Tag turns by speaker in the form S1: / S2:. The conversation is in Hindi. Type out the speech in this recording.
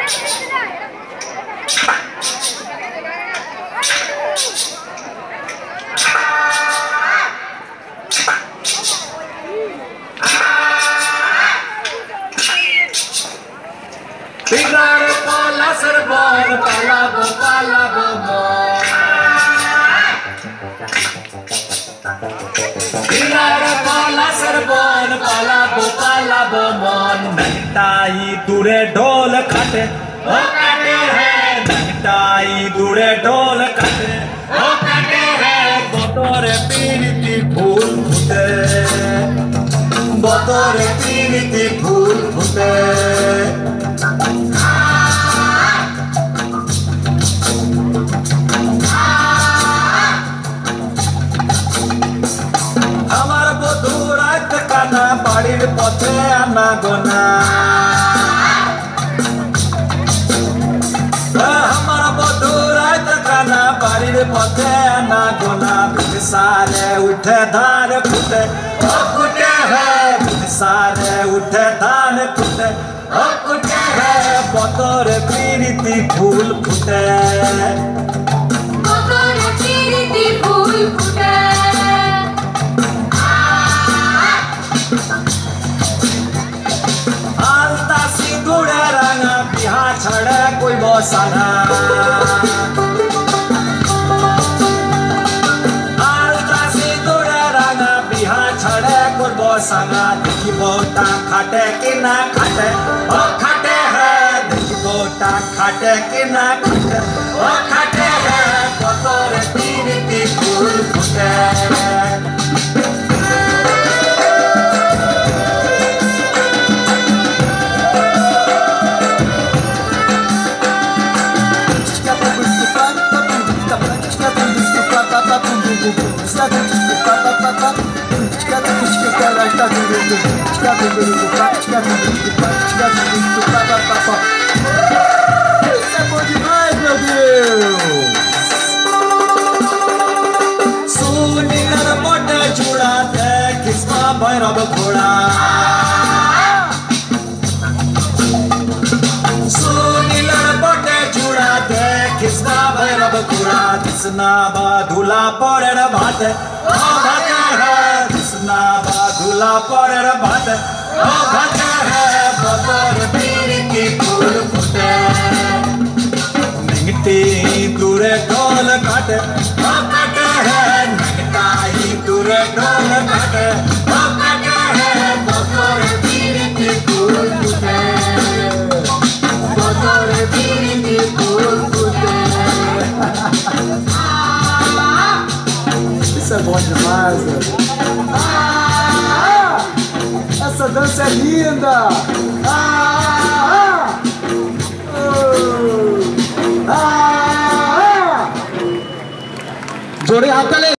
S1: Pilar pala serbon pala bo Pilar pala serbon pala bo mon नगटाई दूरे ढोल काटे ओ काटे है नगटाई दूरे ढोल काटे ओ काटे है बतोरे पीरिति फूल फुटे बतोरे पीरिति फूल फुटे বাড়ির পথে আনা গোনা আমার বধু রাত কানা বাড়ির পথে আনা গোনা সারে উঠে ধান ফুটে ও ফুটে হ্যাঁ সারে উঠে ধান ফুটে ও ফুটে হ্যাঁ বতর প্রীতি ফুল ফুটে
S2: বতর প্রীতি ফুল ফুটে
S1: छड़े कोई बसाना आलता से दूरे रंगा बिहा छड़े कोई बसाना देखी बोटा खाटे कि ना खाटे ओ खाटे है देखी बोटा खाटे कि ना खाटे ओ खाटे है बतौर पीरिति फूल फुटे
S3: Isso é bom demais, meu Deus!
S1: Sunil मोटे जुड़ा थे किस्मा भैरव घोड़ा सुनील मोटे जुड़ा थे किस्मा भैरव घोड़ा किसना बाधुला पड़े भाते ओ भाते है किसना बाधुला पड़े भाते ओ भाते है बतौर पीरिति फूल फुटे नगटी दूरे ढोल काटे ओ काटे है नगटाई दूरे ढोल काटे ओ काटे है बतौर पीरिति फूल फुटे बतौर पीरिति फूल फुटे
S3: Isso é bom demais, velho. Essa dança é linda! जोड़े हाथ